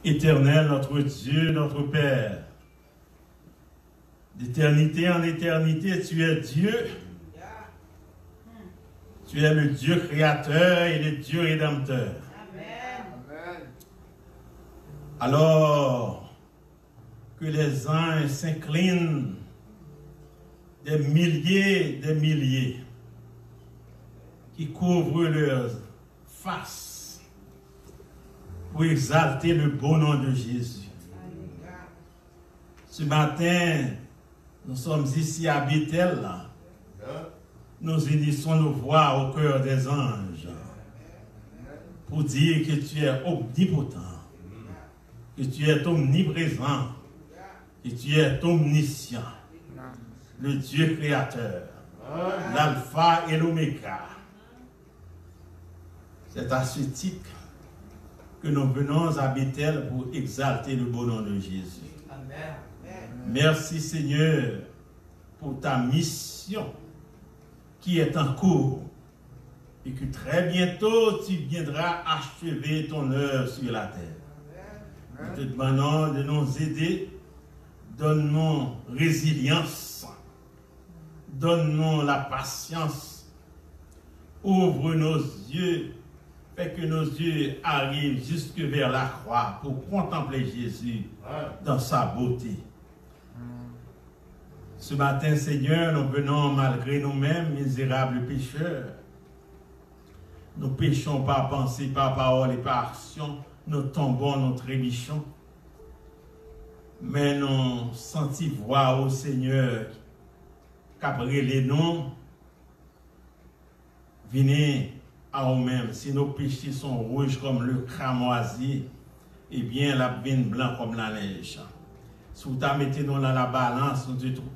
Éternel, notre Dieu, notre Père, d'éternité en éternité, tu es Dieu. Tu es le Dieu créateur et le Dieu rédempteur. Amen. Alors que les anges s'inclinent des milliers, qui couvrent leurs faces pour exalter le beau nom de Jésus. Ce matin, nous sommes ici à Bethel. Nous unissons nos voix au cœur des anges pour dire que tu es omnipotent, que tu es omniprésent, que tu es omniscient, le Dieu créateur, l'alpha et l'oméga. C'est à ce titre que nous venons à Bethel pour exalter le beau nom de Jésus. Amen. Merci Seigneur pour ta mission qui est en cours et que très bientôt tu viendras achever ton œuvre sur la terre. Nous te demandons de nous aider, donne-nous résilience, donne-nous la patience, ouvre nos yeux, fais que nos yeux arrivent jusque vers la croix pour contempler Jésus dans sa beauté. Ce matin, Seigneur, nous venons malgré nous-mêmes, misérables pécheurs. Nous péchons par pensée, par parole et par action. Nous tombons, nous trébuchons. Mais nous sentons voir au Seigneur qu'après les noms, venez à nous-mêmes. Si nos péchés sont rouges comme le cramoisi, eh bien, la vigne blanc comme la neige. Si vous mettez dans la balance,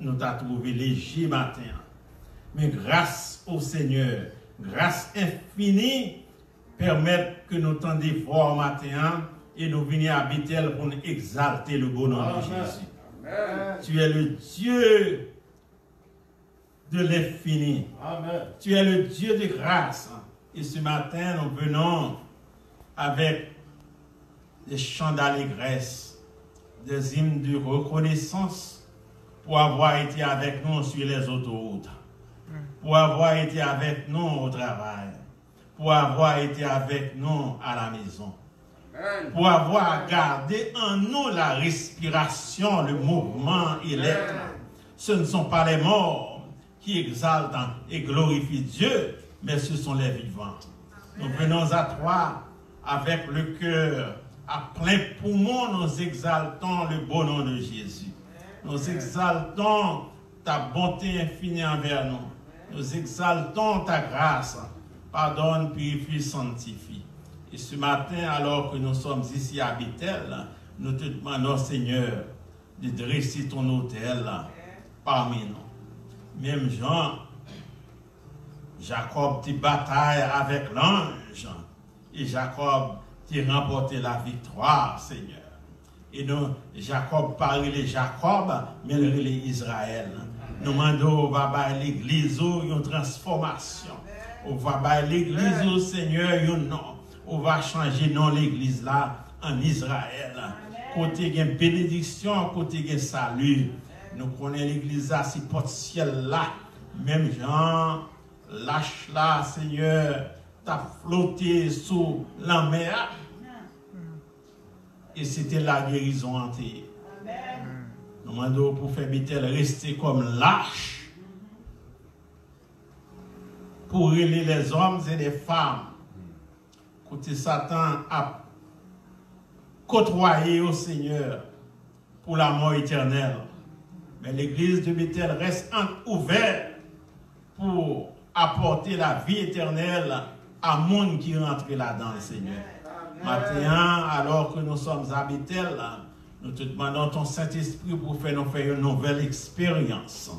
nous t'avons trouvé léger matin. Mais grâce au Seigneur, grâce infinie, permettre que nous t'endions fort matin et nous venions à Bethel pour nous exalter le beau nom de Jésus. Amen. Tu es le Dieu de l'infini. Tu es le Dieu de grâce. Et ce matin, nous venons avec des chants d'allégresse, des hymnes de reconnaissance pour avoir été avec nous sur les autoroutes, pour avoir été avec nous au travail, pour avoir été avec nous à la maison, pour avoir gardé en nous la respiration, le mouvement et l'être. Ce ne sont pas les morts qui exaltent et glorifient Dieu, mais ce sont les vivants. Nous venons à toi avec le cœur à plein poumon, nous exaltons le beau nom de Jésus. Nous exaltons ta bonté infinie envers nous. Nous exaltons ta grâce. Pardonne, purifie, sanctifie. Et ce matin, alors que nous sommes ici à Bethel, nous te demandons, Seigneur, de dresser ton autel parmi nous. Même Jean, Jacob te bataille avec l'ange. Et Jacob qui remporté la victoire, Seigneur. Et nous, Jacob parle les Jacob, mais les Israël. Nous demandons, on va faire l'église une transformation. On va faire l'église au Seigneur un nom. On va changer non l'église là en Israël. Côté une bénédiction, côté un salut. Nous connaissons l'église là, si porte ciel là. Même Jean, lâche là, Seigneur, t'as flotté sous la mer. Et c'était la guérison entière. Nous demandons pour faire Bethel rester comme lâche. Pour aider les hommes et les femmes. Côté Satan a côtoyé au Seigneur pour la mort éternelle. Mais l'église de Bethel reste ouverte pour apporter la vie éternelle à monde qui rentre là-dedans, Seigneur. Maintenant, alors que nous sommes à Bethel, nous te demandons ton Saint-Esprit pour nous faire une nouvelle expérience.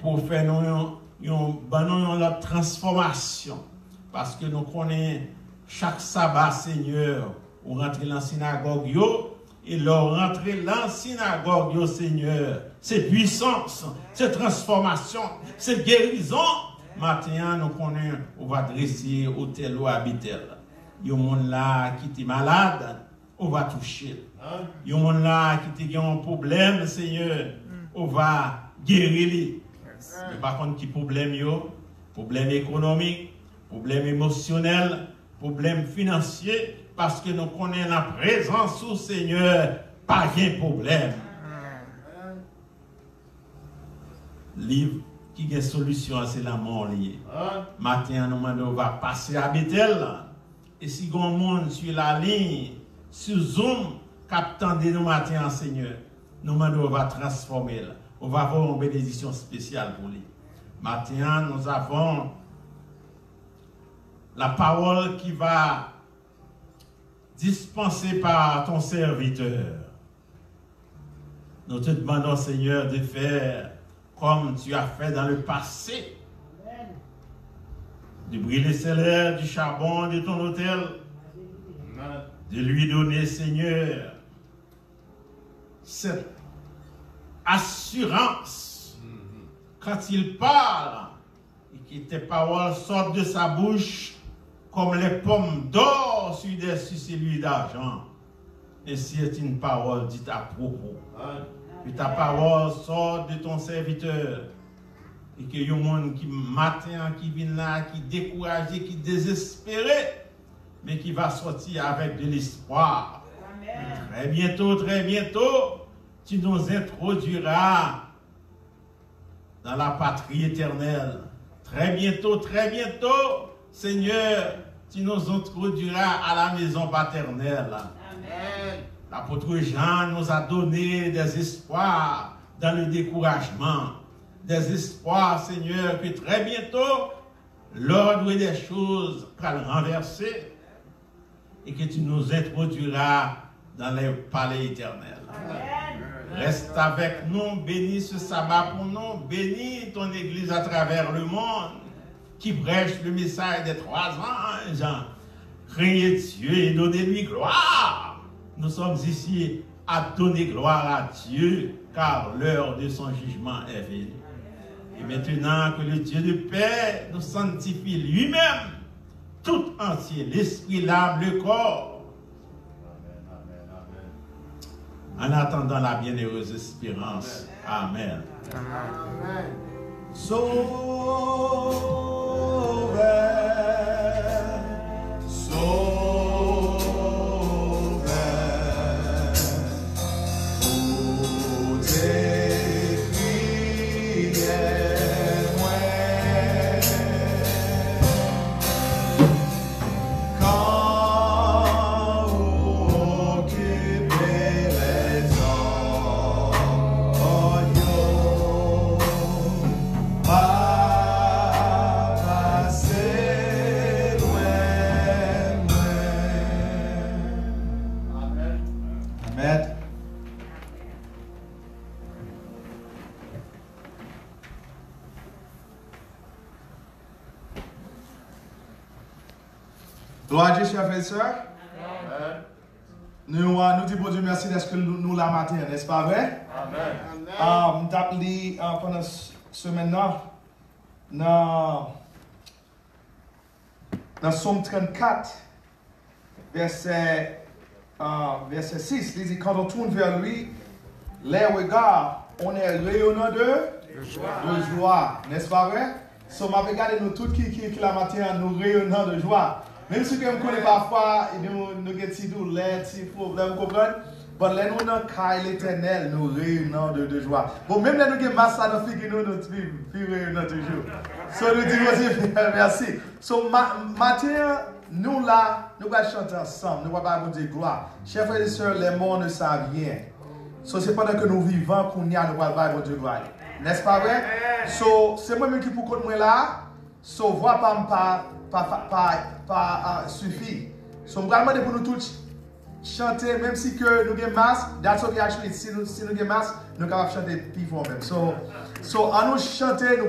Pour faire une transformation. Parce que nous connaissons chaque sabbat, Seigneur, on rentre dans la synagogue, et leur rentrer dans la synagogue, Seigneur, c'est puissance, c'est transformation, c'est guérison. Maintenant, nous connaissons, on va dresser hôtel ou à Bethel. Il y a un monde là qui est malade, on va toucher. Il y a un monde là qui a un problème, Seigneur, on va guérir lui. Mais par contre, qui problème yo? Problème économique, problème émotionnel, problème financier, parce que nous connaissons la présence du Seigneur, pas de problème. Livre qui a une solution, c'est la mort liée. Matin, nous va passer à Bethel. Et si on monde sur la ligne, sur Zoom, captant de nous matin, Seigneur, nous va transformer. On va avoir une bénédiction spéciale pour lui. Maintenant, nous avons la parole qui va dispenser par ton serviteur. Nous te demandons, Seigneur, de faire comme tu as fait dans le passé. Amen. De brûler célèbre du charbon de ton autel. Amen. De lui donner, Seigneur, cette assurance quand il parle et que tes paroles sortent de sa bouche comme les pommes d'or sur celui d'argent. Et c'est une parole dite à propos. Que ta parole sort de ton serviteur et que y a un monde qui matin qui vient là, qui découragé, qui désespéré, mais qui va sortir avec de l'espoir. Très bientôt, tu nous introduiras dans la patrie éternelle. Très bientôt, Seigneur, tu nous introduiras à la maison paternelle. Amen. L'apôtre Jean nous a donné des espoirs dans le découragement. Des espoirs, Seigneur, que très bientôt, l'ordre des choses va le renverser et que tu nous introduiras dans les palais éternels. Amen. Reste avec nous, bénis ce sabbat pour nous, bénis ton Église à travers le monde qui prêche le message des 3 anges. Criez Dieu et donnez-lui gloire. Nous sommes ici à donner gloire à Dieu, car l'heure de son jugement est venue. Et maintenant que le Dieu de paix nous sanctifie lui-même, tout entier, l'esprit, l'âme, le corps. En attendant la bienheureuse espérance. Amen. Amen. Gloire à Dieu, chers frères et sœurs. Nous disons bon Dieu merci d'être que nous la matin, n'est-ce pas vrai? Amen. Nous avons lu pendant ce semaine-là, dans Psaume 34, verset 6, il dit, quand on tourne vers lui, les regards, on est rayonnant de joie, n'est-ce pas vrai? Si on m'a regardé nous tous qui la matin, nous rayonnant de joie. Même si je me connais parfois, nous avons des petits douleurs, des problèmes, vous comprenez? Mais nous avons l'éternel, nous rayonnons de joie. Bon, même là, nous avons masse à nos filles, nous rayonnons toujours. So, nous disons aussi, merci. So, matin, nous là, nous allons chanter ensemble, nous allons dire gloire. Chers frères et sœurs, les morts ne savent rien. So, c'est pendant que nous vivons qu'on y a, nous allons dire gloire. N'est-ce pas vrai? So, c'est moi-même qui pour moi là. So, voix pas suffit. So, je vais demander pour nous tous chanter, même si que nous avons masque, that's okay actually, si nous avons masque, nous sommes capables de chanter plus fort même. So, à nous chanter, nous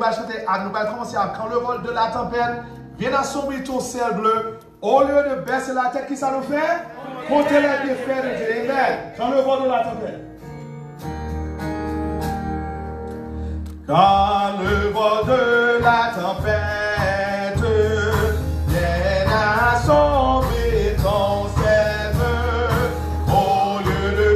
allons commencer à quand le vol de la tempête vient assombrir ton ciel bleu, au lieu de baisser la tête, qui ça nous fait? Compter les défaites de Dieu. Amen. Quand le vol de la tempête. Quand le vent de la tempête vient assombrir ton ciel bleu, au lieu de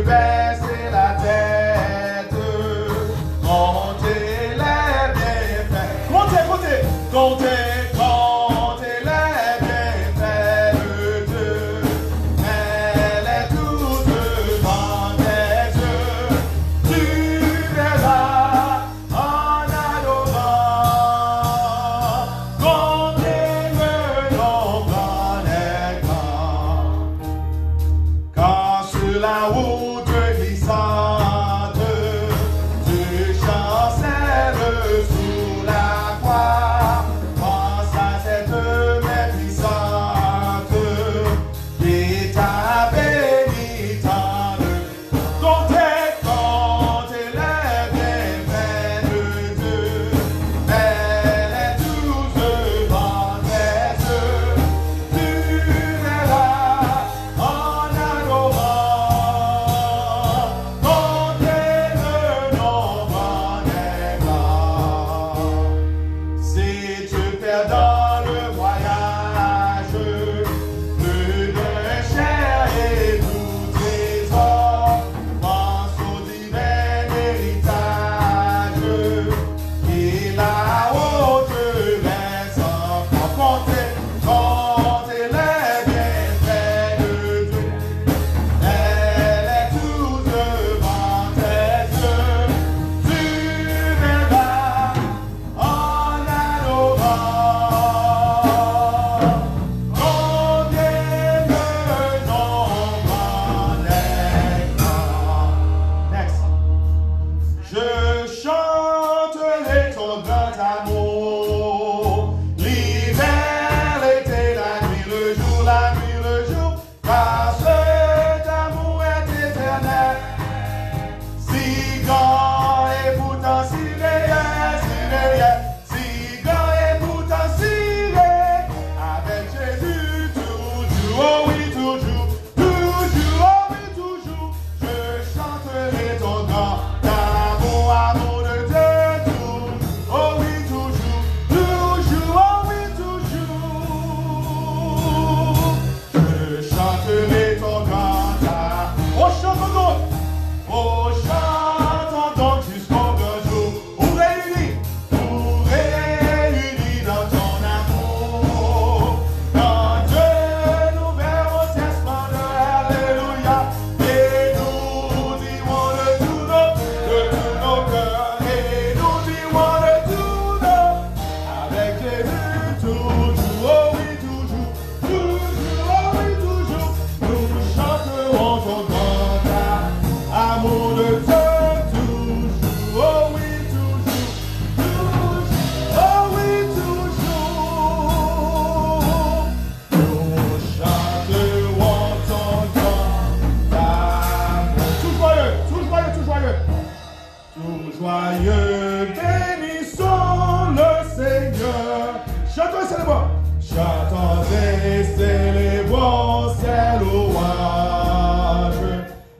Chantons et célébrons ses louanges,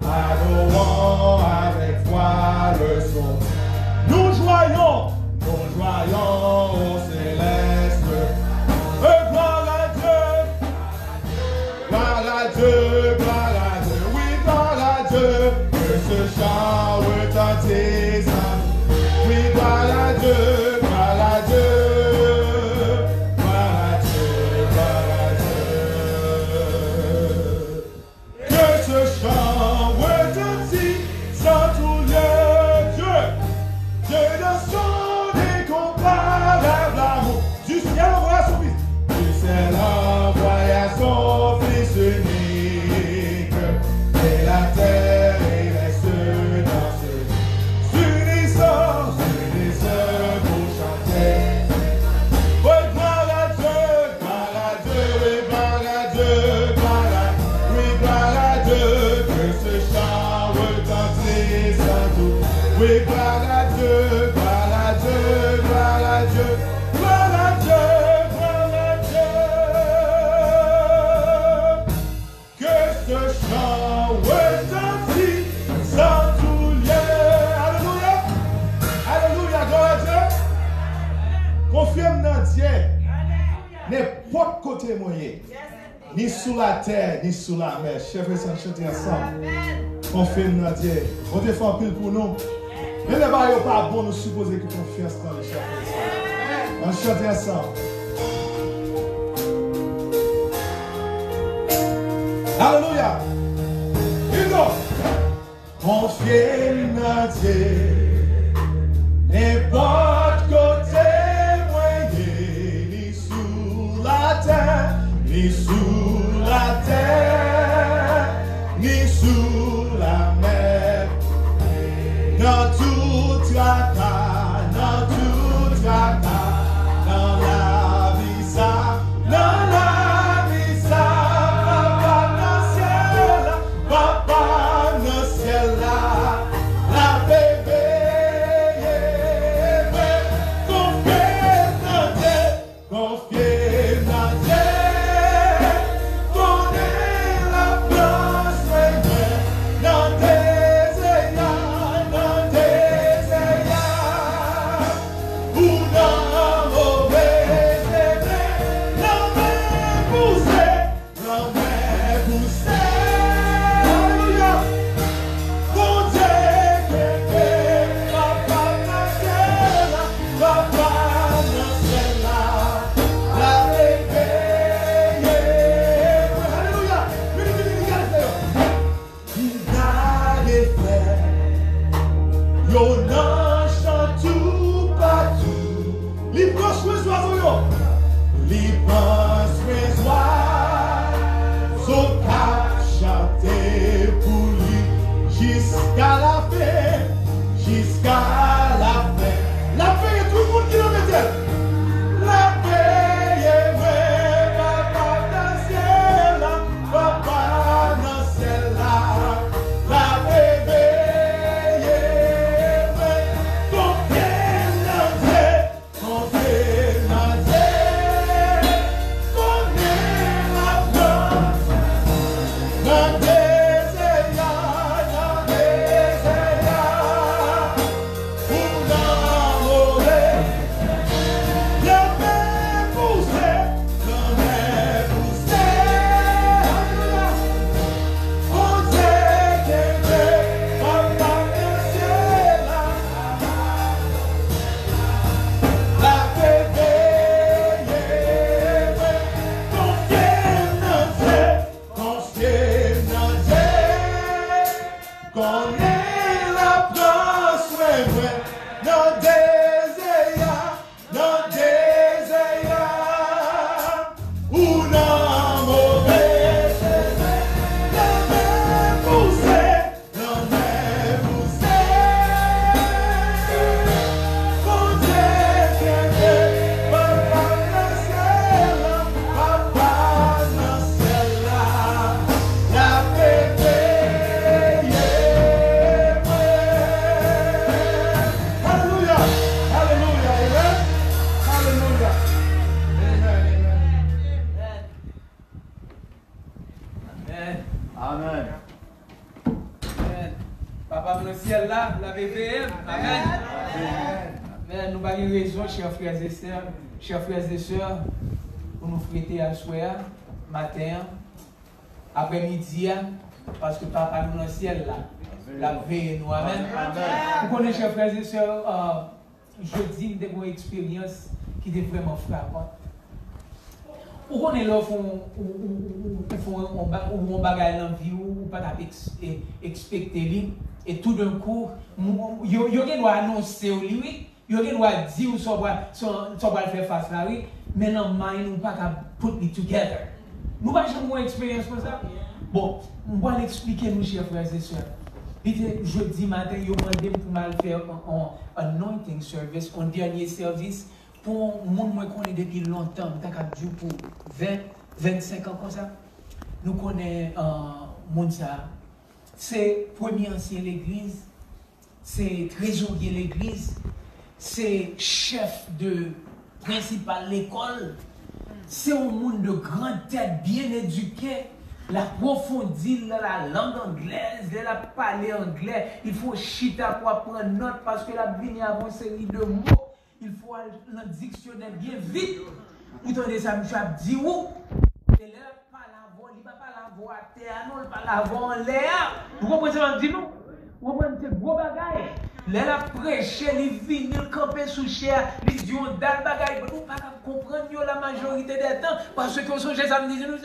adorons avec foi le son. Nous joyons au céleste. Gloire à Dieu, gloire à Dieu, gloire à Dieu, oui, gloire à Dieu, que ce chant retentisse. Oui, gloire à Dieu, gloire à Dieu, gloire à Dieu, gloire à Dieu. Que ce chant retentisse en tous lieux. Dieu de son incomparable amour, du ciel envoya son fils, du ciel envoya son fils unique, et la terre et les cieux dansent, s'unissant pour chanter. Oh, gloire à Dieu, gloire à Dieu, gloire à Dieu, gloire à, oui, gloire à Dieu, que ce chant retentisse en tout. Oui, gloire à Dieu, gloire à Dieu, gloire à Dieu, gloire à Dieu, gloire à Dieu. Que ce chant retentisse en tout lieu. Alléluia, alléluia, gloire à Dieu. Confirme dans Dieu, n'importe côté moyen, ni sous la terre, ni sous la mer. Chef et sans chanter ensemble. Confirme dans Dieu. On te fait un pile pour nous. Mais les barils pas bon, nous supposer que confiance dans les chefs. On chante ensemble. Alléluia. Hugo. Confiez dans Dieu. N'importe côté moyen, ni sous la terre, ni sous la terre, ni sous la mer. Dans tout tracas, dans la vie ça, papa dans le ciel là, la bébé, confiez dans Dieu, connais la place dans tes ciel là, la BPM. Amen. Amen. Nous avons raison, chers frères et sœurs, pour nous fêter à soir, matin, après-midi, parce que Papa nous dans le ciel là, la veille nous. Amen. Vous connaissez, chers frères et sœurs, jeudi, nous avons une expérience qui était vraiment frappante. Ou on est là, on bagaille dans la vie, ou pas expecter, et tout d'un coup, il doit annoncer, oui, il doit dire où ça va faire face là, oui, mais dans le mind, nous ne pouvons pas put it together. Nous n'avons jamais une expérience comme ça. Bon, on va l'expliquer, nous, chers frères et sœurs. Jeudi matin, ils m'ont demandé pour mal faire un anointing service, un dernier service. Pour moi, moi qu'on est depuis longtemps, nous pour 20, 25 ans comme ça. Nous connaissons Mounsa. C'est premier ancien l'église, c'est trésorier l'église, c'est chef de principal l'école. C'est un monde de grande tête, bien éduqué. La profondeur, la langue anglaise, la parler anglais. Il faut chita pour apprendre note parce que la vie avant une série de mots. Il faut aller dans le dictionnaire bien vite. Vous entendez ça, monsieur a dit où? Et là, pas la voix, il ne va pas la voix à terre, non, il ne va pas la voix en l'air. Vous comprenez ce que je dis, non? Vous comprenez ce gros bagaille? Là, il a prêché, il vient, il campé sous chair, il dit on date bagaille. Vous ne pouvez pas comprendre la majorité des temps parce que son ça me dit, nous,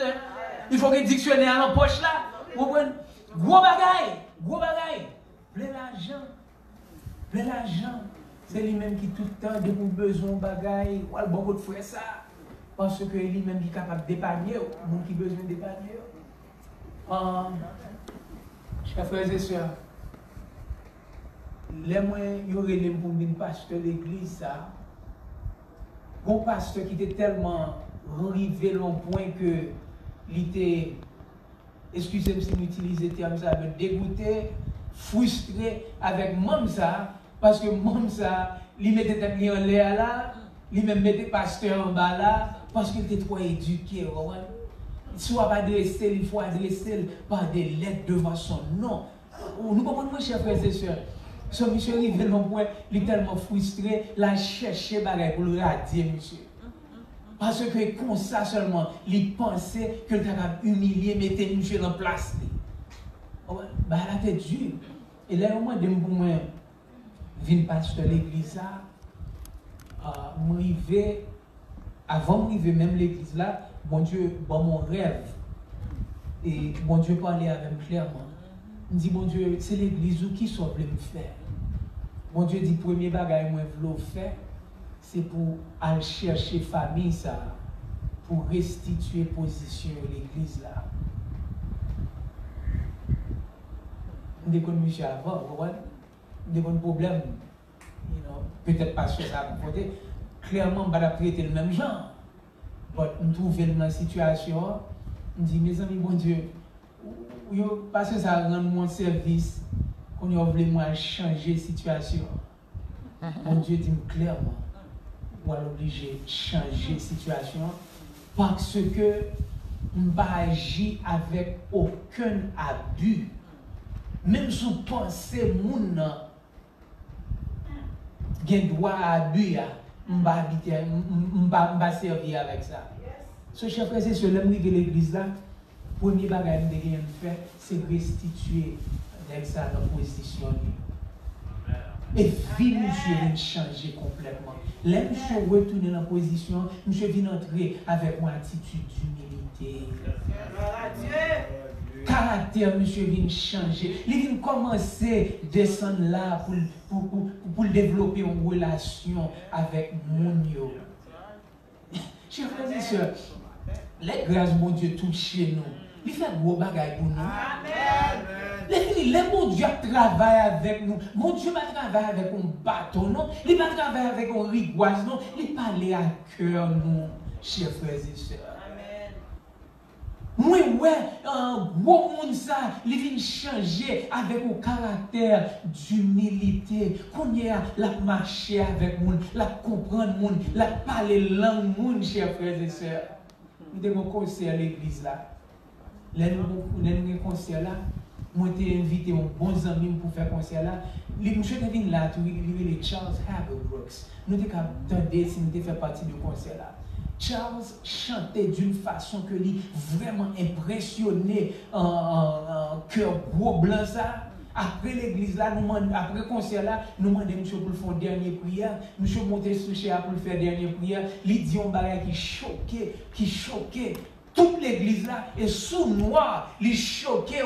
il faut que le dictionnaire à l'empoche là. Vous comprenez? Gros bagaille. Plein l'argent. C'est lui-même qui tout le temps, de pour besoin de bagaille, ou al bon de faire ça. Parce que lui-même qui est capable d'épargner, ou qui a besoin d'épargner. Chers frères et sœurs, les moyens, il y aurait les pour un pasteur de l'église, ça. Un pasteur qui était tellement arrivé à un point que il était, excusez-moi si j'utilise le terme ça, dégoûté, frustré avec moi ça. Parce que moi, ça, il mettait tête en l'air là, il même mettait pasteur en bas là, parce qu'il était trop éduqué. Soit pas adresser, il faut adresser par des lettres devant son nom. Nous comprenons, chers frères et sœurs. Ce monsieur arrivé à un point, il est tellement frustré, il a cherché bagaille pour le radier, monsieur. Parce que comme ça seulement, il pensait que le capable humilier, mettre monsieur en place. Bah, la tête dure. Et là, au moins, de moi, vin pasteur l'église là, avant d'arriver même l'église là, bon Dieu, bon mon rêve. Et bon Dieu parlait avec moi clairement. Il dit, bon Dieu, c'est l'église qui soit voulu me faire. Bon Dieu dit, premier bagage moi voulais faire, c'est pour aller chercher famille ça, pour restituer position à l'église là. On déconne monsieur avant, vous voyez? Des bons problèmes, peut-être parce que ça a comporté, clairement, on va traiter le même genre. Nous trouvons dans la situation, on dit, mes amis, bon Dieu, parce que ça rend mon service, qu'on a voulu changer la situation. Mon Dieu dit clairement, on est obligé de changer la situation parce que on ne va pas agir avec aucun abus. Même si vous pensez que gen droit à abus, on va servir avec ça. Ce chef frère, c'est sur l'homme de l'église là, premier bagage de gagner faire, c'est restituer avec ça dans la position. Et vie, monsieur, vient changer complètement. Là, monsieur retourner dans la position, monsieur vient entrer avec une attitude d'humilité. Caractère, monsieur, vient changer. Il vient commencer à descendre là pour développer une relation avec mon Dieu. Chers frères et sœurs, les grâces, mon Dieu, touchent chez nous. Il fait gros bagaille pour nous. Amen. Les mon Dieu travaille avec nous. Mon Dieu va travailler avec un bâton, non? Il va travailler avec un rigoise, non? Il parle à cœur, nous, chers frères et sœurs. Moi, ouais, un gros monde ça, il vient changer avec un caractère d'humilité. Qu'on y a la marcher avec nous, la comprendre nous, la parler langue nous, chers frères et sœurs. Nous avons un conseil à l'église là. Nous avons un conseil là. moi t'ai invité un bon ami pour faire concert là. Monsieur Kevin là, tu les Charles Haverbrooks. Nous t'es capable si nous t'es fait partie du concert là. Charles chantait d'une façon que lui vraiment impressionné en cœur gros blanc ça. Après l'église là, après le concert là, nous demandons monsieur pour faire une dernière prière. Monsieur monté sur chair pour faire une dernière prière. Il dit un bagage qui choquait toute l'église là et sous noir, il choquait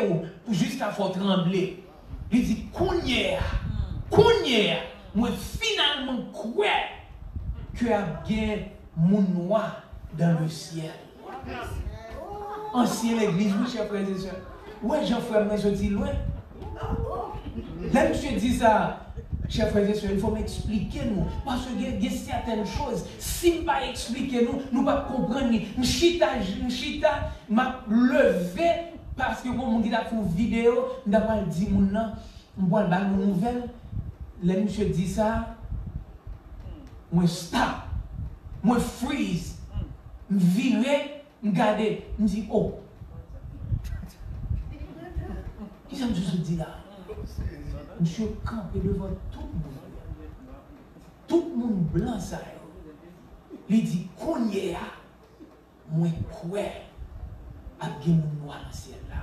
jusqu'à faire trembler. Il dit Kounière, moi finalement crois que y a bien mon noir dans le ciel. Ancienne l'église, oui, chers frères et sœurs. Ouais, Jean-Frère, moi je dis loin. Là, monsieur dit ça, chers frères et sœurs, il faut m'expliquer nous. Parce qu'il y a certaines choses, si je ne pas expliquer nous, nous ne pas comprendre. M'chita, m'a levé parce que quand on dit la vidéo, on n'a dit mon nom, on voit une nouvelle. Là, monsieur dit ça, moi stop, moi freeze, me virer, me garder, me dit oh. Qu'est-ce que je dis là? Monsieur campé devant tout le monde. Tout le monde blanc ça. Il dit qu'on y est, moi quoi à bien mon noir dans le ciel là.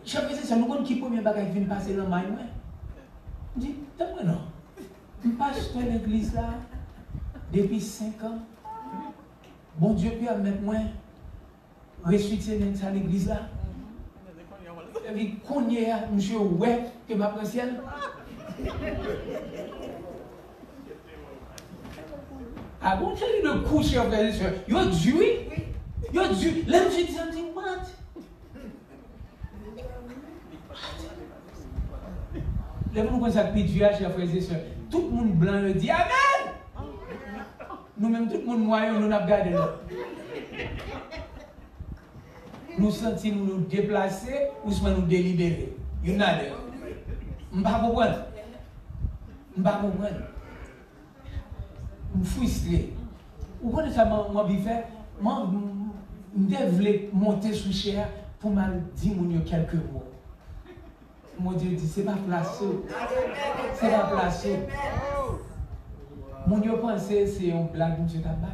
Je faisais ça, nous connaissons qui premier bagage qui vient passer dans le main. Je dis, t'as moi non. Je passe dans l'église là depuis 5 ans. Bon Dieu peut mettre moi ressusciter dans l'église là. Et puis, qu'on y est, monsieur, ouais, que ma ciel. Ah bon, j'ai eu le coup, cher frère et soeur. Yo Dieu, yo Dieu. Là, je dis, what? Là, vous nous ça depuis Dieu, cher frère et soeur. Tout le monde blanc le dit Amen. Nous-mêmes, tout le monde noir, nous n'avons gardé là. Nous sentons nous déplacer ou nous délibérer. You know that. Je ne sais pas comprendre. Je ne sais pas comprendre. Je suis frustré. Vous connaissez ça, moi, je faire. Moi, je voulais monter sous chair pour me dire quelques mots. Mon Dieu dit, c'est pas placé. C'est pas placé. Mon Dieu pensait c'est une blague, M. Tabaye.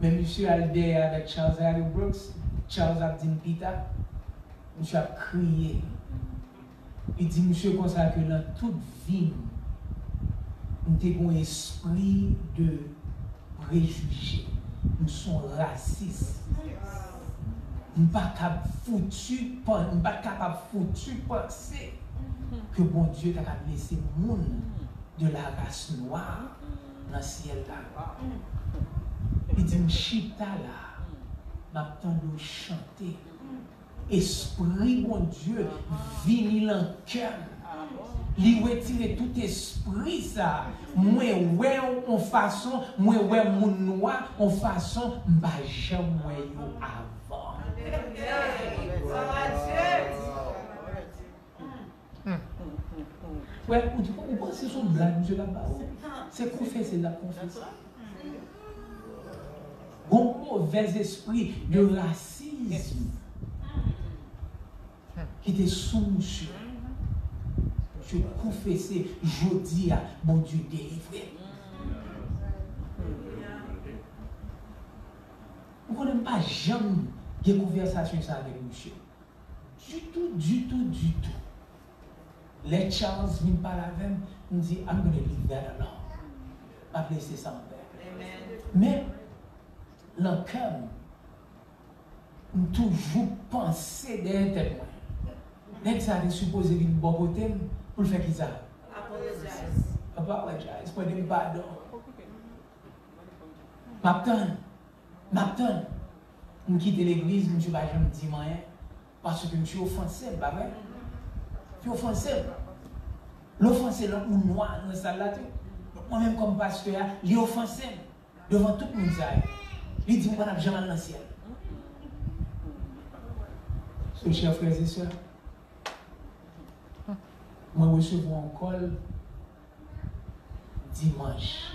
Mais M. Albert avec Charles Haverbrooks, Charles Abdin Pita, M. a crié. Il dit, monsieur, comme ça que dans toute vie, nous avons un esprit de préjugé. Nous sommes racistes. Nous ne sommes pas capables de penser que bon Dieu t'a laissé le monde de la race noire dans le ciel là. Il dit, m'chita là, m'attend de chanter. Esprit, bon Dieu, vini dans le cœur. Il retire tout esprit ça. Moi, ouais, en façon, moi, ouais, mon noir, en façon, m'ba jamais avant. Ouais, vous pensez que c'est une blague, monsieur là-bas? C'est confesser la confession. Bon mauvais esprit de racisme qui était sous monsieur. Je confesse, je dis à mon Dieu délivré. Vous ne connaissez pas jamais des conversations avec monsieur. Du tout. Les Charles viennent parler avec moi, nous disent, I'm going to leave that alone. Je vais laisser ça en paix. Mais, le cœur, nous toujours penser derrière tête. Dès que ça a supposé venir de bon côté, pour le faire qu'ils a. Apologize. Pour dire pardon. M'attends. Je quitte l'église, je ne suis pas jamais dit rien. Parce que je suis offensé, pas vrai? Je suis offensé. L'offensé, là, ou noir, dans ça là. Moi-même, comme pasteur, il est offensé devant tout le monde. Il dit, moi, je jamais dans le ciel. So, chers frères et sœurs, moi, je recevrai un call dimanche.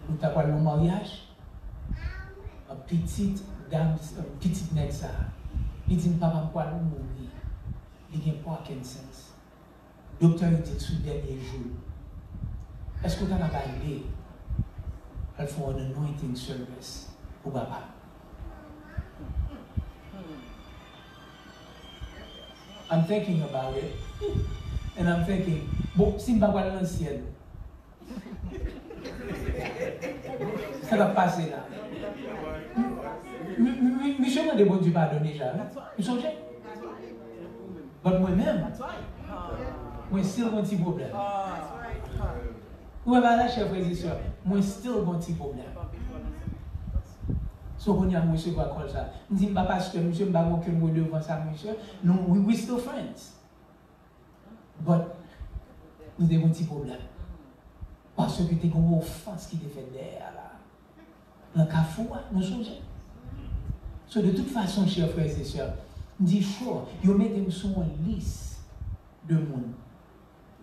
nous avons un mariage, une petite dame, une petite nègre ça. Il dit, papa, pourquoi nous mourir? Il n'y a pas Parkinson's. Le docteur dit sur le dernier jour, est-ce que tu as parlé? Elle fait un anointing service pour papa. I'm thinking about it. And I'm thinking, bon, si je ne vais pas dans le ciel, ça va passer là. Monsieur m'a demandé Dieu pardon déjà. Vous songez? Mais moi-même, moi, still un petit problème. Ouais, bah là, chers frères et sœurs, moi, still un petit problème. So, on y a monsieur quoi comme ça. Je dis, parce que monsieur m'a pas aucun mot devant ça, monsieur. Non, we still friends. But, nous avons un petit problème. Parce que tu as une offense qui te fait derrière là. Dans le cafou, nous sommes. So, de toute façon, chers frères et sœurs, je dis, sure, vous mettez sur une liste de monde.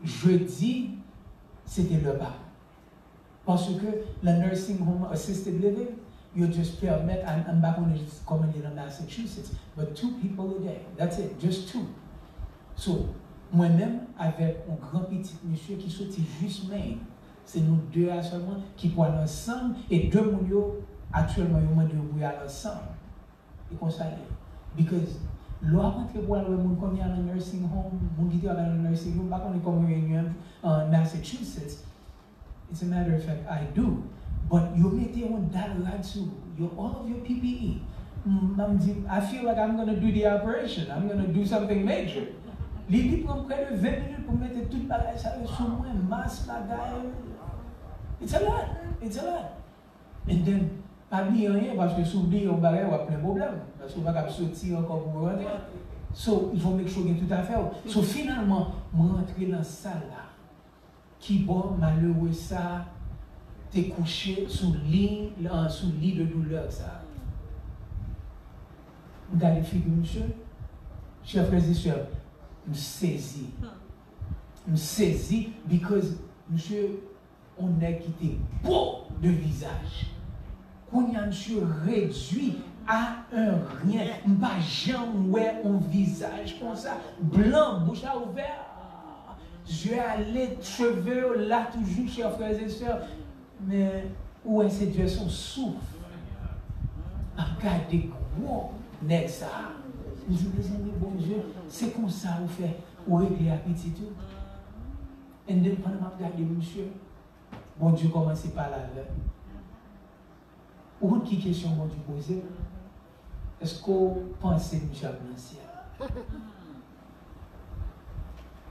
Jeudi, c'était le bas. Parce que le nursing home assisted living, you just permit, I'm back on it commonly in Massachusetts, but 2 people a day. That's it, just 2. So, moi-même, avec un grand petit monsieur qui sortit juste même, c'est nous 2 seulement qui parlent ensemble, et 2 mounios, actuellement, ils m'ont dit qu'ils aller ensemble. Et qu'on s'allie. Because, l'on rentre pour aller au comme il y a un nursing home, mon qui travaille dans un nursing home, back on est comme réunion en Massachusetts. It's a matter of fact, I do. But you make your own data to all of your PPE. I feel like I'm going to do the operation. I'm going to do something major. Les gens prennent près de 20 minutes pour mettre tout le bagage sur moi, masque, bagage. It's a lot. It's a lot. And then, pas dire rien parce que s'oublie on bagage, on a plein de problèmes. Parce qu'on va pas sortir encore pour rentrer. So, il faut make sure qu'il y a tout à faire. So, finalement, je rentre dans la salle là. Qui bon, malheureux ça, t'es couché sous lit de douleur ça. Dans les figures, monsieur, chers frères et sœurs, me saisis. Me saisis because, monsieur, on est quitté beau de visage. On y a monsieur réduit à un rien. Pas jamais un visage comme ça, blanc, bouche à ouvert. Yeux allés, cheveux là toujours, chers frères et sœurs. Mais où est cette version souffre? Regardez gros nègre ça. Je dis, mes amis, bon Dieu, c'est comme ça vous faites, vous réglez à petit tout. Et puis pendant que je regarde monsieur, bon Dieu commence par la veille. Ou qui question bon Dieu poser? Est-ce qu'on pense que monsieur a plein ciel?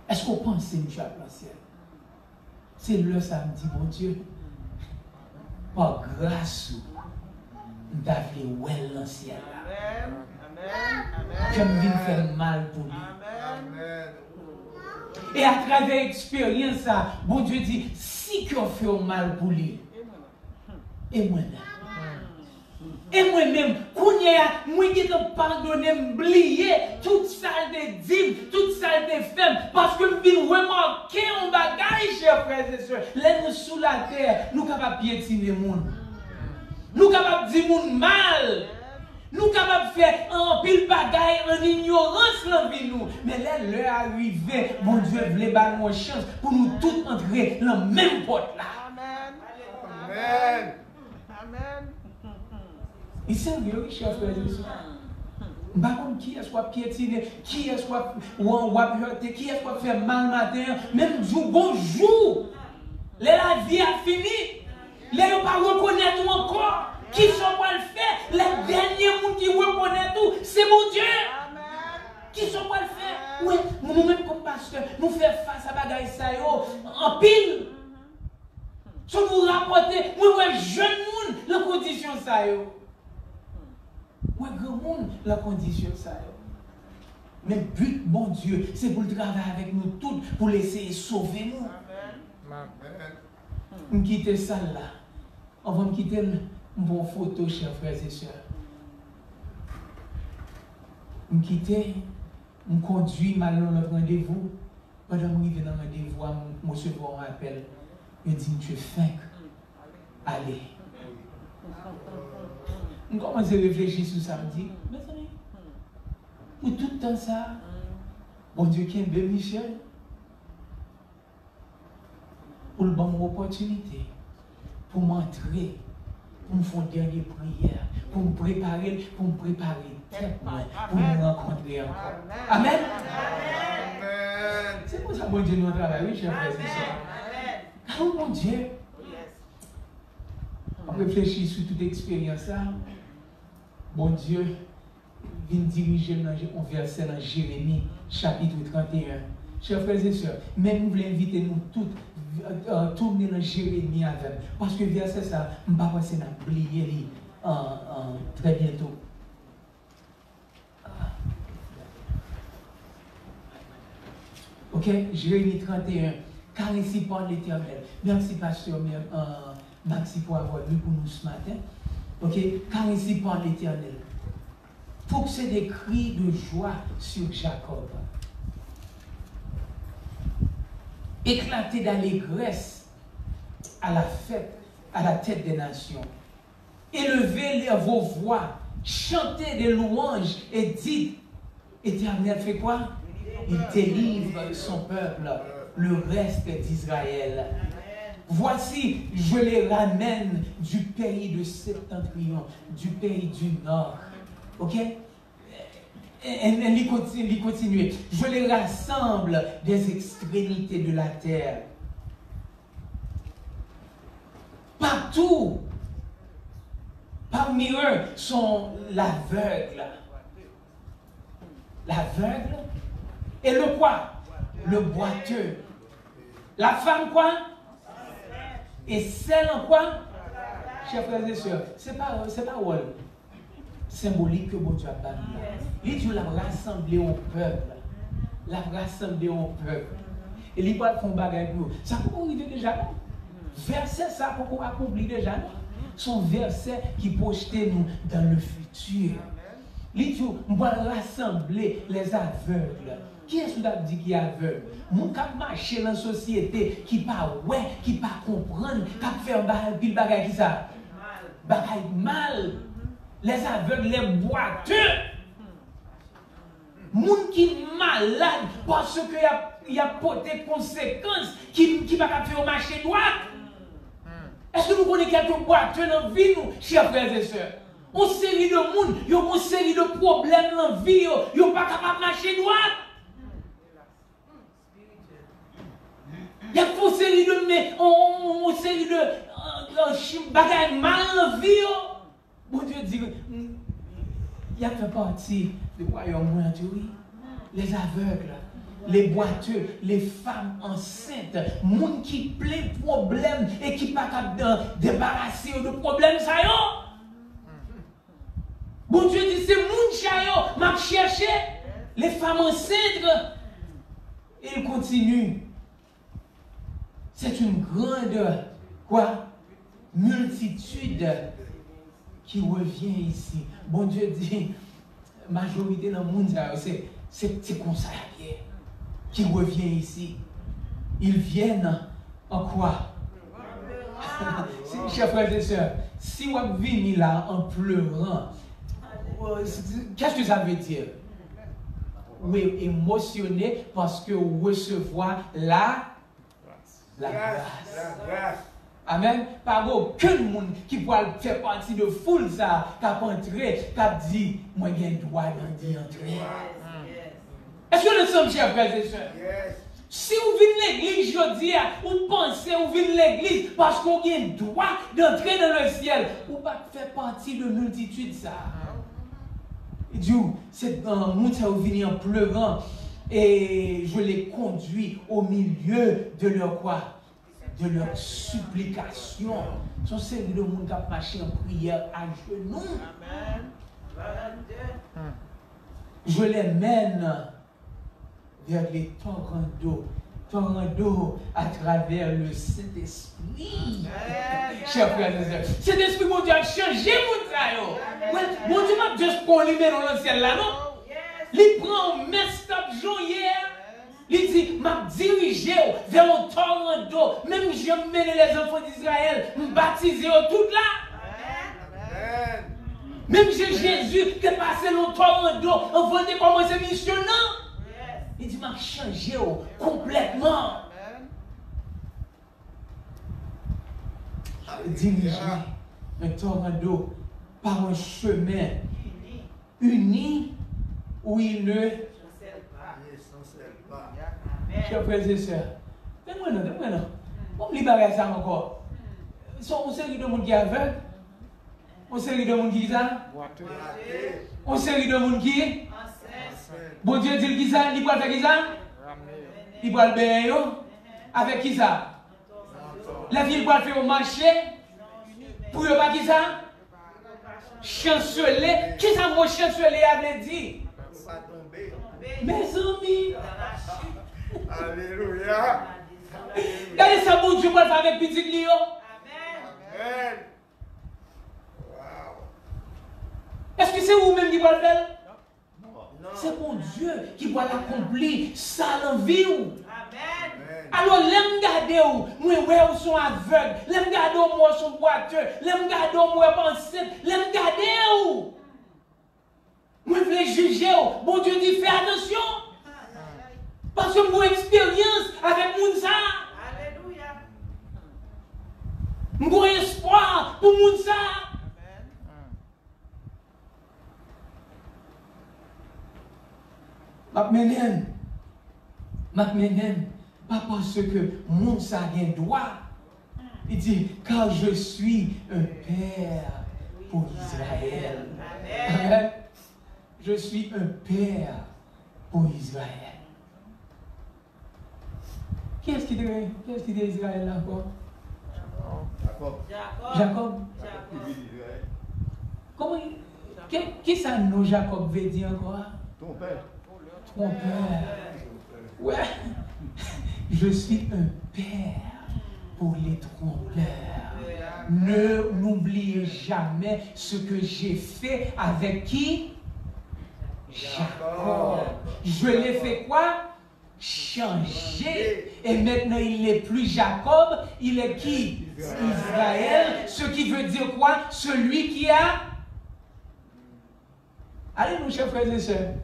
Est-ce qu'on pense que monsieur a plein ciel? C'est le samedi, bon Dieu. Par grâce, nous avons well dans le ciel. J'aime bien faire mal pour lui. Et à travers l'expérience, bon Dieu dit, si qu'on fait mal pour lui, et moi-même. Et moi-même, moi qui te pardonne, m'oublier toute ça de dîme, toute ça de femme, parce que je viens remarquer un bagage, chers frères et sœurs. Là, nous sous la terre, nous sommes capables de piétiner le monde. Nous sommes capables de dire le monde mal. Nous sommes capables de faire un pile bagaille en ignorance dans la vie. Mais là, l'heure arrivée, mon Dieu voulait donner une chance pour nous tous entrer dans la même porte là. Amen. Amen. Amen. Il s'est sérieux, chers frères et sœurs. Je ne sais pas qui est-ce qu'on piétiner, qui est-ce qu'on va heurter, qui est-ce qu'on fait mal matin, même jour, bonjour. La vie a fini. Là, on ne pas reconnaître encore. Qui sont pas le faire? Les derniers gens qui reconnaissent tout, c'est mon Dieu. Qui sont pas le faire? Oui, nous-mêmes comme pasteur, nous faisons face à bagaille ça en pile. Si vous rapportez, moi, jeune monde, la condition ça yo. Moi, grand monde, la condition ça yo. Mais le but, mon Dieu, c'est pour le travailler avec nous tous, pour laisser sauver nous. On quitte ça là. On va me quitter une bonne photo, chers frères et sœurs. On quitte, on conduit mal dans notre rendez-vous. Pendant que je vais dans le rendez-vous, je recevrai un appel. Je dis, je fais. aller. On commence à réfléchir sur samedi. Mes amis, pour tout le temps ça, bon Dieu qui aime Michel, pour le bon opportunité, pour m'entrer, pour me faire une dernière prière, pour me préparer tête, pour me rencontrer encore. Amen. C'est pour ça que bon Dieu nous travaille, oui, chers frères et sœurs. Oh mon Dieu. On réfléchit sur toute expérience là. Bon Dieu vient diriger un verset dans Jérémie, chapitre 31. Chers frères et sœurs, même nous voulons inviter nous toutes à tourner dans Jérémie avec. Parce que verset ça, je ne vais pas passer à oublier très bientôt. Ok, Jérémie 31. Car ainsi parle l'Éternel. Merci, pasteur Maxi, pour avoir lu pour nous ce matin. Ok, car ainsi parle l'Éternel. Pour que c'est des cris de joie sur Jacob. Éclatez d'allégresse à la fête, à la tête des nations. Élevez vos voix, chantez des louanges et dites, Éternel fait quoi? Il délivre son peuple, le reste d'Israël. Voici, je les ramène du pays de septentrion, du pays du nord. Ok? Et continue. Je les rassemble des extrémités de la terre. Partout, parmi eux sont l'aveugle. L'aveugle et le quoi? Le boiteux. La femme quoi? Et celle en quoi? Chers frères et sœurs, c'est pas symbolique que bon Dieu a donné. Il dit l'a rassemblé au peuple. L'a rassemblé au peuple. Et il va faire un bagage pour nous. Ça peut arriver déjà, non? Verset ça pour accomplir déjà, non? Son verset qui projetait nous dans le futur. Il dit on va rassembler les aveugles. Qui est-ce qui a dit qui est aveugle? Mon cap marcher dans la société qui pas ouais, qui pas comprendre, qui fait un bagage qui ça? Bagage mal. Les aveugles, les boiteux. Moun qui malade parce qu'il y a des conséquences qui ne va pas faire au marché droit. Est-ce que nous connaissons quelques boiteux dans la vie, nous, chers frères et sœurs? Une série de monde, ils ont une série de problèmes dans la vie, ils ne sont pas capables de marcher droit. Il y a une série de bagages mal dans la vie. Bon Dieu dit, il y a fait partie du royaume de Dieu. Les aveugles, les boiteux, les femmes enceintes, les gens qui plein de problèmes et qui ne sont pas capables de débarrasser de problèmes. Ça y est. Bon Dieu dit, c'est les gens qui m'a cherché, les femmes enceintes. Et il continue. C'est une grande multitude qui revient ici. Bon Dieu dit, majorité dans le monde, c'est comme ça qui revient ici. Ils viennent en quoi? Chers frères et sœurs, si vous venez là en pleurant, qu'est-ce que ça veut dire? Oui, émotionné parce que recevoir la grâce. Amen. Pas aucun monde qui peut faire partie de foule ça, qui a entré, qui a dit, moi j'ai un droit d'y entrer. Est-ce que nous sommes chers frères et sœurs? Si vous venez de l'église, je dis, vous pensez, vous venez de l'église parce qu'on a un droit d'entrer dans le ciel, vous ne pas faire partie de multitude ça. Dieu, c'est un monde qui est venu en pleurant et je les conduis au milieu de leur quoi? De leur supplication. Son série de monde qui a marché en prière à genoux. Je les mène vers les torrents d'eau à travers le Saint-Esprit. Chers frères et sœurs, cet esprit, mon Dieu, a changé mon Dieu. Mon Dieu m'a juste pour lui mettre dans le ciel là, non? Il prend un message hier. Il dit, m'a dirigé vers un torrent d'eau. Même j'ai mené les enfants d'Israël, m'a baptisé tout là. Amen. Même j'ai Jésus qui est passé dans le torrent d'eau avant de commencer mission. Il dit, m'a changé complètement. Dirigé un torrent d'eau par un chemin uni où il ne chers frères et sœurs, donne-moi non. On ne libère ça encore. On série de monde qui est aveugle. On série de monde qui est ça. On série de monde qui est. Bon Dieu dit qui ça, il va faire qui ça? Il va le bénir avec qui ça? La ville va faire au marché. Pour ne pas qui ça? Chanceler. Qui ça mot chanceler avait dit? Mes amis. Alléluia. Regardez ça, bon Dieu, va faire avec petit Lio. Amen. Est-ce que c'est vous-même qui va le faire? C'est mon Dieu qui va l'accomplir. Ça l'envie. Alors, l'aime garder où? Moi, où sont aveugles. L'aime garder où moi sont boiteux. L'aime garder où moi pensent. L'aime garder où? Moi, je voulais juger où? Bon Dieu dit, fais attention. Parce que mon expérience avec Mounsa. Alléluia. Mon espoir pour Mounsa. M'amène, pas parce que Mounsa a un droit. Il dit, car je suis un père pour Israël. Amen. Je suis un père pour Israël. Qui est-ce qui dit Israël là encore? Jacob. Comment qui ça nous Jacob veut dire encore? Ton père. Ton père. Ouais. Je suis un père pour les trompeurs. N'oubliez jamais ce que j'ai fait avec qui? Jacob. Je l'ai fait quoi? Changer. Et maintenant, il n'est plus Jacob, il est qui? Israël. Ce qui veut dire quoi? Celui qui a... Allez, nous, chers frères et sœurs,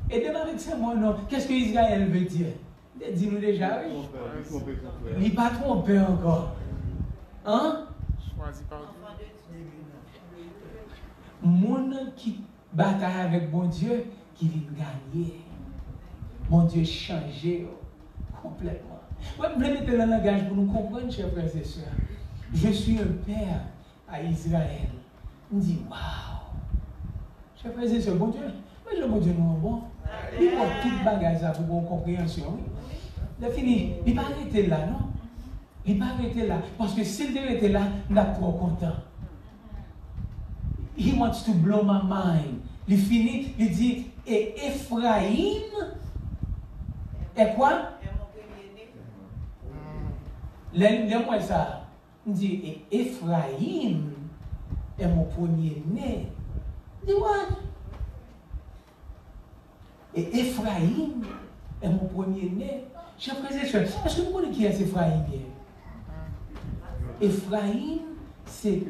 aidez-moi avec ça, mon nom. Qu'est-ce que Israël veut dire? Dis-nous déjà, oui. Il n'est pas trompé encore. Hein? Choisi par Dieu. Mon qui bataille avec bon Dieu, qui vient gagner. Mon Dieu changé complètement. Ouais, vous mettez le langage pour nous comprendre, chers frères et sœurs. Je suis un père à Israël. On dit, waouh! Chers frères et sœurs, bon Dieu, mais le bon Dieu nous est bon. Il faut tout bagage pour vos compréhension. C'est fini. Il ne va pas arrêter là, non? Il ne va pas arrêter là. Parce que s'il devait être là, on est trop content. He wants to blow my mind. Il finit, il dit, et Ephraïm est quoi? Laisse-moi ça. Il dit, et Ephraïm est mon premier-né. Il dit, what? Et Ephraïm est mon premier-né. Chers frères et sœurs, est-ce que vous connaissez qui est Ephraïm bien? Ephraïm, c'est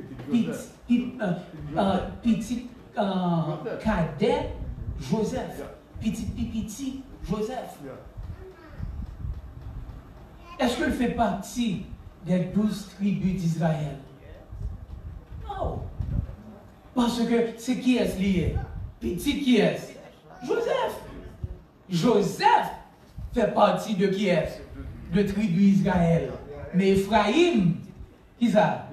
petit cadet Joseph. Petit Joseph. Est-ce qu'il fait partie des 12 tribus d'Israël? Non. Parce que c'est qui est lié? Petit qui est? Joseph. Joseph fait partie de qui est? De tribu Israël. Mais Ephraïm, qui ça?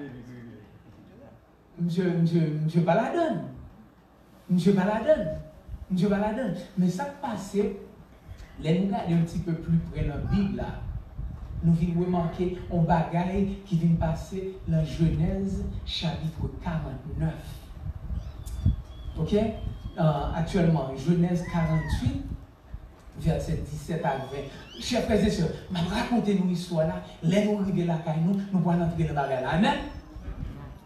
Monsieur Baladon. Monsieur Baladon. Mais ça passe, les nous regardons un petit peu plus près de la Bible là. Nous venons remarquer un bagaille qui vient passer dans Genèse chapitre 49. Ok? Actuellement, Genèse 48, verset 17 à 20. Chers frères et sœurs, racontez-nous l'histoire là. Laissez-nous arriver là, nous pouvons entrer dans le bagaille là. Amen?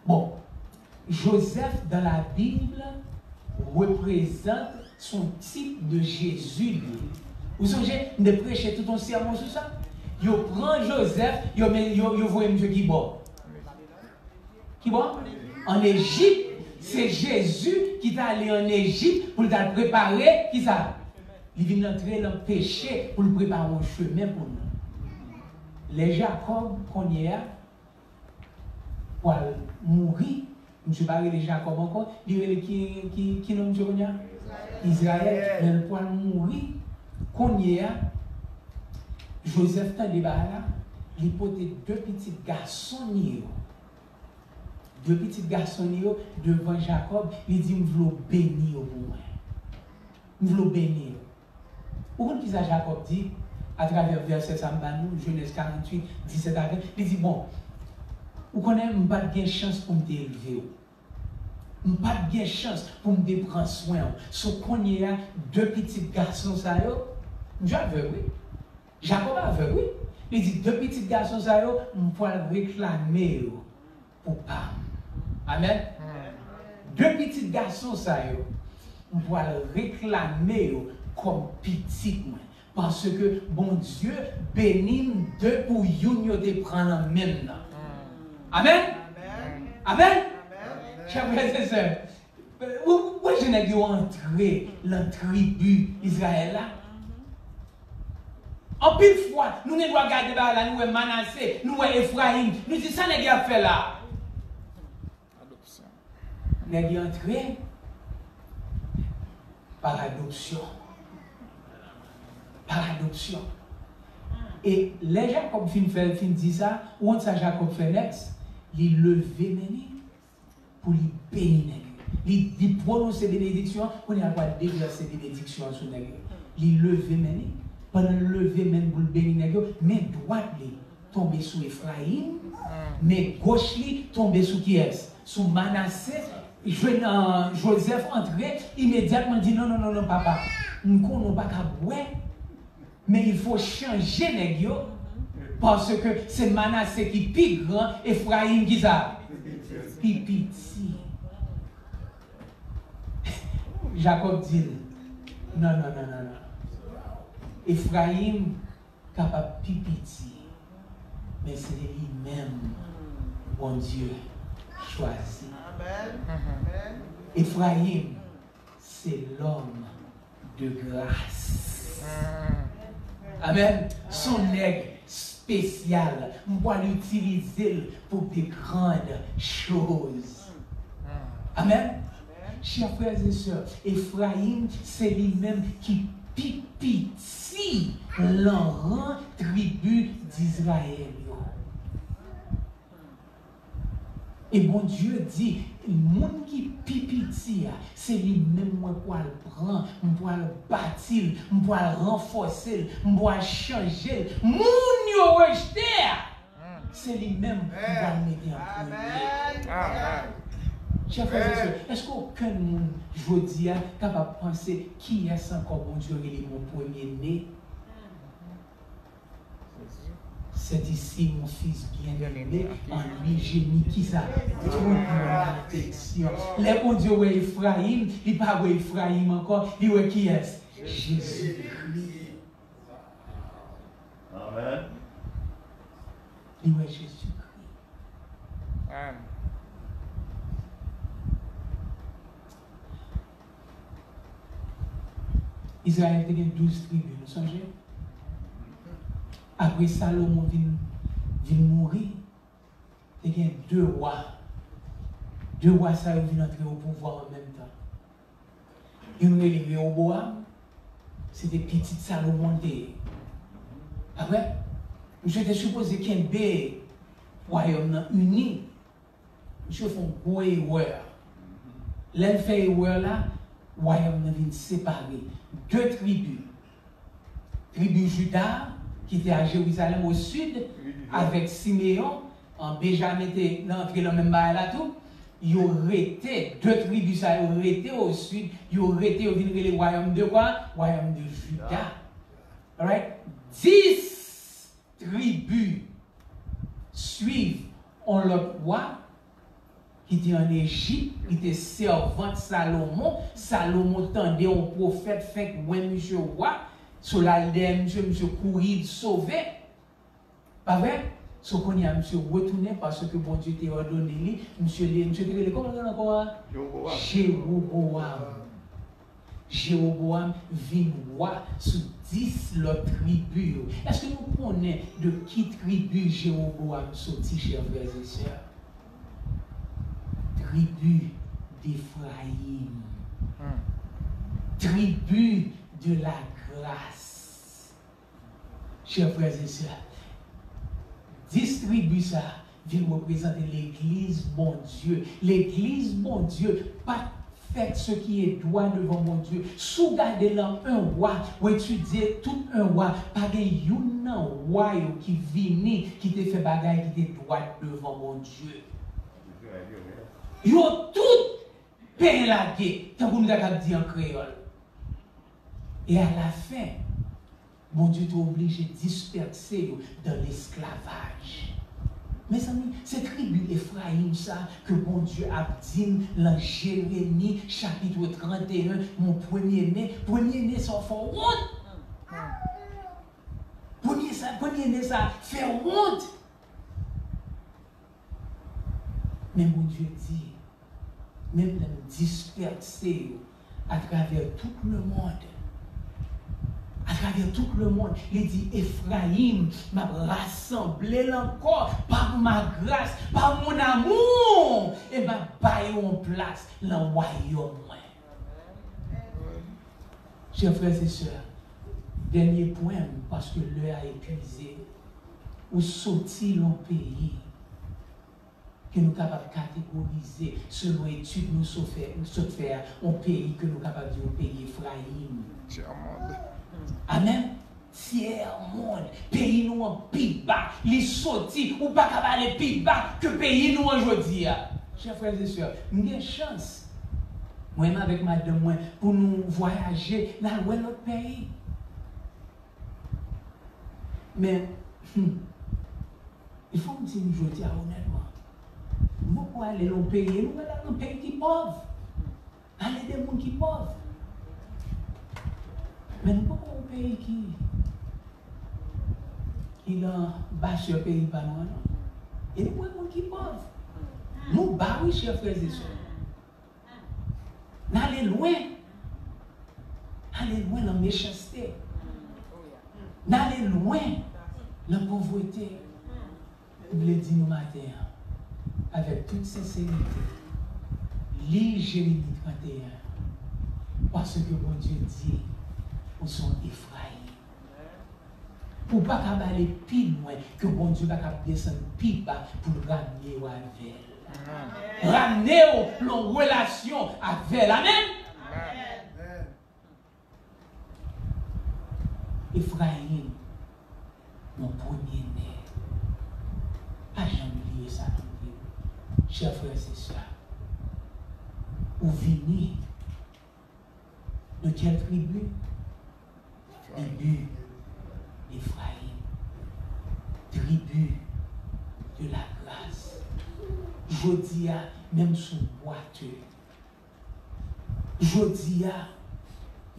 Bon. Joseph, dans la Bible, représente son type de Jésus. Vous songez, de prêcher tout un sermon sur ça? Yo prend Joseph, yo voit monsieur qui bon. Qui bon? En Égypte, c'est Jésus qui est allé en Égypte pour le préparer, qui ça? Il vient entrer dans le péché pour le préparer un chemin pour nous. Les Jacob qu'on y a, pour mourir, je ne sais pas les Jacob encore, il y a qui nous dit Israël, mais pour mourir, qu'on y a, Joseph t'a dit, il portait deux petits garçons. Deux petits garçons devant Jacob, il dit, je veux bénir pour moi. Je veux bénir. Pourquoi qui ça Jacob dit, à travers verset Sambanou, Genèse 48, 17 à 20, il dit, bon, vous connaissez, je n'ai pas de chance pour me élever. Je n'ai pas de chance pour me prendre soin. Sauf qu'on y a deux petits garçons, ça y est, je veux, oui. Jacob a vu, oui. Il dit, deux petits garçons, ça y est, je peux réclamer pour pas. Amen. Deux petits garçons, ça y est, je peux réclamer comme petit. Parce que, bon Dieu, bénit deux pour une de prendre en même. Amen. Amen. Chers frères et sœurs, où je n'ai pas entré dans la tribu Israël là? En pile fois, nous ne doit garder là, nous Manassé, nous Ephraim, nous disons ça n'est pas fait là. Adoption. N'est pas entré par adoption. Par adoption. Et les Jacob fin dit ça, où on ça Jacob fait next, il levé mené pour lui bénir. Il prononce bénédiction, on a pas déverser bénédiction sur nègre. Il levé mené. Pendant le lever même pour le bénir, mais droite tomber sous Ephraim, mais gauche tomber sous qui est? Sous Manassé. Joseph entrait, immédiatement dit non, papa, nous ne connaissons pas qu'à boire, mais il faut changer les gars, parce que c'est Manassé qui est plus grand, Ephraim qui ça? Plus petit. Jacob dit non. Ephraim capable de petit, mais c'est lui-même, bon Dieu, choisi. Amen. Ephraim, c'est l'homme de grâce. Amen. Son nègre spécial, on va l'utiliser pour des grandes choses. Amen. Chers frères et sœurs, Ephraim, c'est lui-même qui petit l'enrang tribu d'Israël. Et mon Dieu dit, le monde qui petit, c'est lui-même pour le prendre, pour le bâtir, pour le renforcer, pour le changer. Moun yo rejeté, c'est lui-même qui va le mettre en premier. Chers frères et sœurs, est-ce qu'aucun monde, je dis, est capable de penser qui est encore mon Dieu, il est mon premier-né? C'est ici mon fils bien-aimé, en lui j'ai mis qui ça? Toute mon affection. Les bon Dieu, ouais Ephraim, il n'est pas Ephraim encore, il est qui est? Jésus-Christ. Amen. Il est Jésus-Christ. Amen. Israël a 12 tribus, vous songez? Après Salomon vient mourir, il y a deux rois. Deux rois, ça viennent entrer au pouvoir en même temps. Ils ont élevé au bois, c'était petit Salomon. Après, je suis supposé qu'il y ait un bé royaume uni. Je fais un gros erreur. L'un fait erreur là, le royaume vient séparer. Deux tribus. Tribu Juda, qui était à Jérusalem au sud, avec Siméon, en Benjamin était entré dans le même bail là tout. Ils auraient été, deux tribus, ça aurait été au sud, ils auraient été au le royaume de quoi? Royaume de Juda. Alright? 10 tribus suivent en l'autre roi qui était en Égypte, qui était servant de Salomon. Salomon tendait au prophète, fait que ouais, monsieur roi, Sur l'aldem, monsieur courir, sauver. Pas vrai? Ce qu'on a, monsieur retourné parce que bon Dieu t'a ordonné, monsieur comment on encore? Jéroboam. Jéroboam vient roi sous 10 l'autre tribu. Est-ce que nous connaissons de qui tribu Jéroboam sorti, chers frères et sœurs? Tribu d'Éphraïm. Tribu de la grâce. Chers frères et sœurs, 10 tribus ça viennent représenter l'église, mon Dieu. L'église, mon Dieu, pas faites ce qui est droit devant mon Dieu. Sous garder là un roi, ou étudier tout un roi, pas de un roi qui vient, qui te fait bagaille, qui te droit devant mon Dieu. Yo tout pain la guerre, tant qu'on nous a dit en créole. Et à la fin, mon Dieu t'a obligé de disperser dans l'esclavage. Mes amis, c'est tribu Ephraïm ça que mon Dieu a dit dans Jérémie chapitre 31, mon premier-né ça fait honte. Premier-né ça fait honte. Mais mon Dieu dit, même le disperser à travers tout le monde. À travers tout le monde, il dit Ephraïm m'a rassemblé encore par ma grâce, par mon amour, et m'a baillé en place le royaume. Chers frères et sœurs, dernier point, parce que l'heure a épuisé, où sortir dans le pays que nous sommes capables de catégoriser selon l'étude nous sommes faire un pays que nous sommes capables de dire au pays Ephraïm. Amen. Tiers monde, pays nous en pile bas, les sortis ou pas capable aller pile bas que pays nous aujourd'hui. Chers frères et sœurs, nous avons une chance. Moi-même avec madame moi pour nous voyager dans notre pays. Mais il faut me dire aujourd'hui honnêtement. Nous pouvons aller dans un pays, nous allons dans un pays qui est pauvre. Aller des gens qui sont pauvres. Mais nous pouvons un pays qui est bas sur le pays pas non. Et nous pouvons un pays qui est pauvre. Nous barrons, chers frères et sœurs. Nous allons loin. Aller loin dans la méchanceté. Nous allons loin dans la pauvreté. Je le dis nous matin, avec toute sincérité, lis Jérémie 31. Parce que mon Dieu dit, nous sommes Ephraïm. Pour ne pas aller plus loin, que mon Dieu va descendre plus bas pour ramener au avec. Ramener en relation avec. Amen. Ephraïm, mon premier-né. Pas jamais oublier ça non plus. Chers frères et sœurs, vous venez de quelle tribu? Tribu d'Ephraïm. Tribu de la grâce. Je dis à même sous boiteux. Je dis à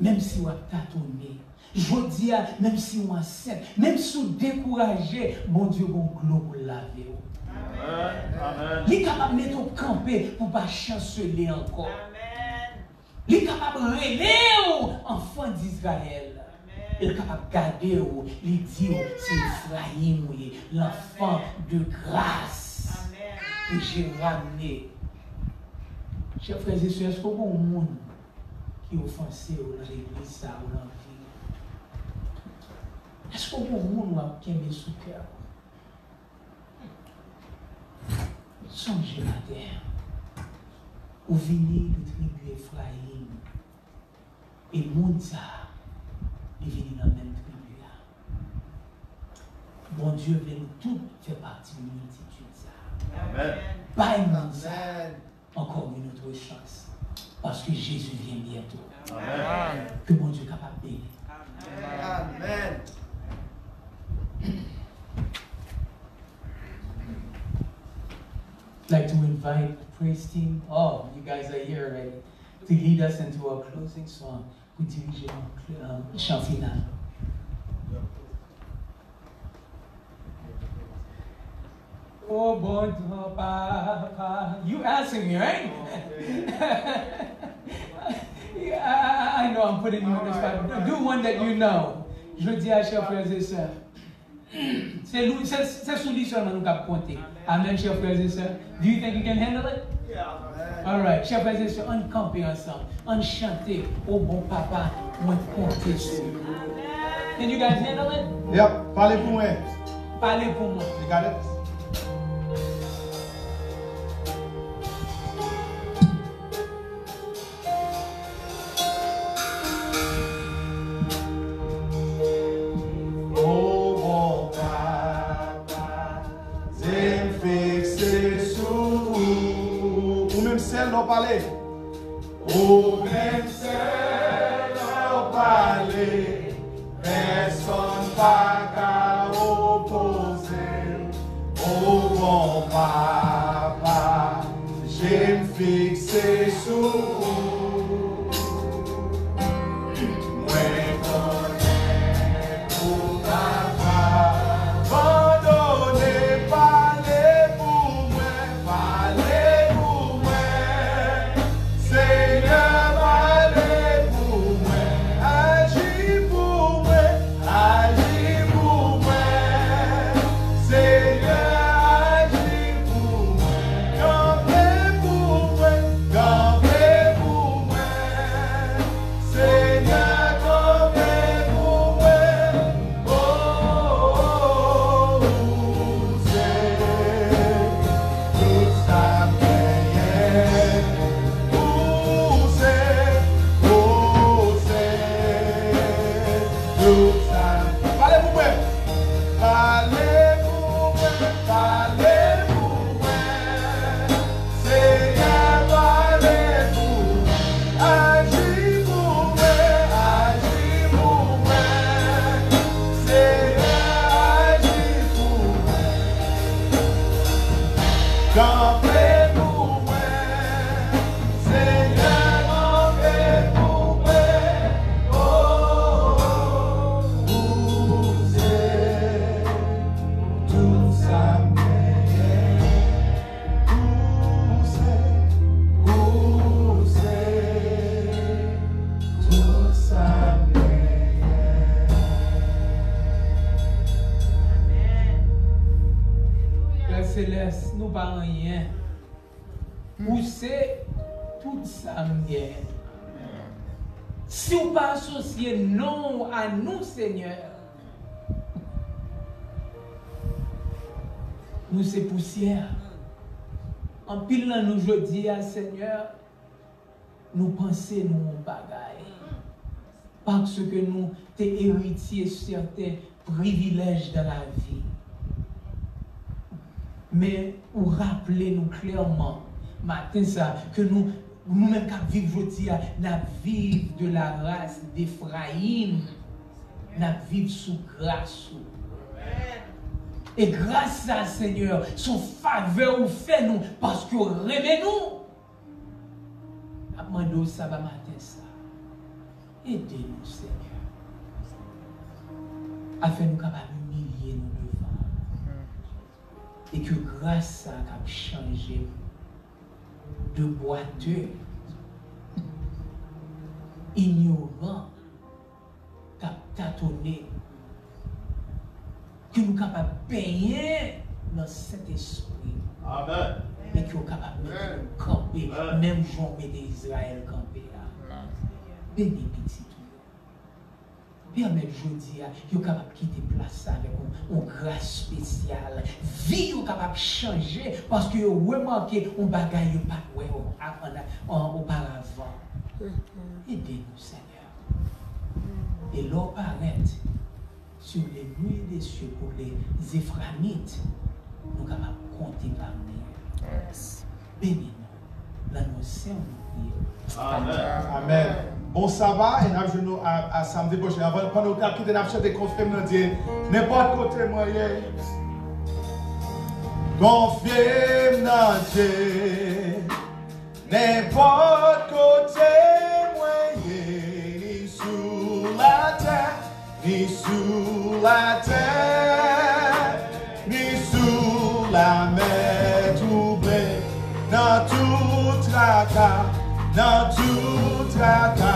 même si on a tâtonné. Je dis à même si on a enceinte. Même si on découragé, mon Dieu, mon gloire pour laver. Amen. Il est capable de mettre au campé pour ne pas chanceler encore. Amen. Il est capable de relever enfant d'Israël. Il est capable de garder, il dit, c'est Ephraïm, l'enfant de grâce que j'ai ramené. Chers frères et sœurs, est-ce qu'il y a un monde qui est offensé dans l'église, ça, ou dans la vie? Est-ce qu'il y a un monde qui aime sous cœur? Songez la terre. Vous venez de tribu Ephraïm. Et Mounza, il vient dans la même tribu là. Bon Dieu veut nous tous faire partie de multitude. Amen. Pas Mounza, encore une autre chance. Parce que Jésus vient bientôt. Amen. Que bon Dieu est capable de bénir. Amen. I'd like to invite the praise team. Oh, you guys are here already. To lead us into our closing song. Pour diriger le chant final. Oh, bon papa. You asking me, right? I know I'm putting you on the spot. Do one that you know. Je dis à chers frères et sœurs. C'est sous lui seulement nous avons compté. Amen, chers frères et sœurs. Do you think you can handle it? Yeah. All right, chers frères et sœurs, on campe ensemble. On chante. Oh bon papa, moi compter sur. Can you guys handle it? Yep. Parlez pour moi. Parlez pour moi. You got it? Não parler. Ou même seul não parler. Personne pas qu'à opposer. Oh bon papa, j'ai me fixé sur vous. Moi connais pour papa. Abandonnez, parlez pour moi, parlez pour moi. Seigneur, parlez pour moi, agis pour moi, agis pour moi. Seigneur, agis pour moi, campez pour moi, campez pour moi. Seigneur, campez pour moi. Oh, c'est tout ça paye. Parlez pour moi. Parlez pour moi. Parlez pour moi. Seigneur, parlez pour moi. Agis pour moi. Agis pour moi. Seigneur, agis pour moi. Campez pour moi. Seigneur, campez pour moi. Oh, vous êtes tout ça meilleur. Vous êtes tout ça meilleur. Père Céleste, nous pas rien. Vous c'est tout ça bien. Si vous pas associé non à nous, Seigneur, nous c'est poussière. En pile là, nous je dis à Seigneur, nous pensons nous bagaille. Parce que nous t'es héritiers certains privilèges dans la vie. Mais ou rappelez-nous clairement, matin ça, que nous-mêmes qui vivons aujourd'hui, nous vivons de la race d'Ephraïm, nous vivons sous grâce. Et grâce à Seigneur, son faveur ou fait nous, parce que rêvez nous. Amando ça va matin ça. Aidez-nous, Seigneur, afin nous capables d'humilier nous devant. Et que grâce à nous changer de boiteux, ignorant, tâtonner, que nous sommes capables de payer dans cet esprit. Amen. Et que nous sommes capables de camper, même Jean d'Israël camper là. Béni petit tout. Permet aujourd'hui, vous êtes capable de quitter place avec une grâce spéciale. Vie, vous êtes capable de changer parce que vous remarquez un bagage pas auparavant. Aidez-nous, Seigneur. Et l'eau paraît sur les nuées des cieux pour les Éphraimites. Nous sommes capables de compter parmi eux. Bénis-nous. Là, nous sommes Amen. Amen. Bon sabbat et nous à samedi prochain. Avant pendant que nous quittons nous chanter confirme nous dire n'importe côté moyen. Confirme dans Dieu. N'importe côté moyen ni sous la terre, ni sous la terre, ni sous la mer. dans tout travail.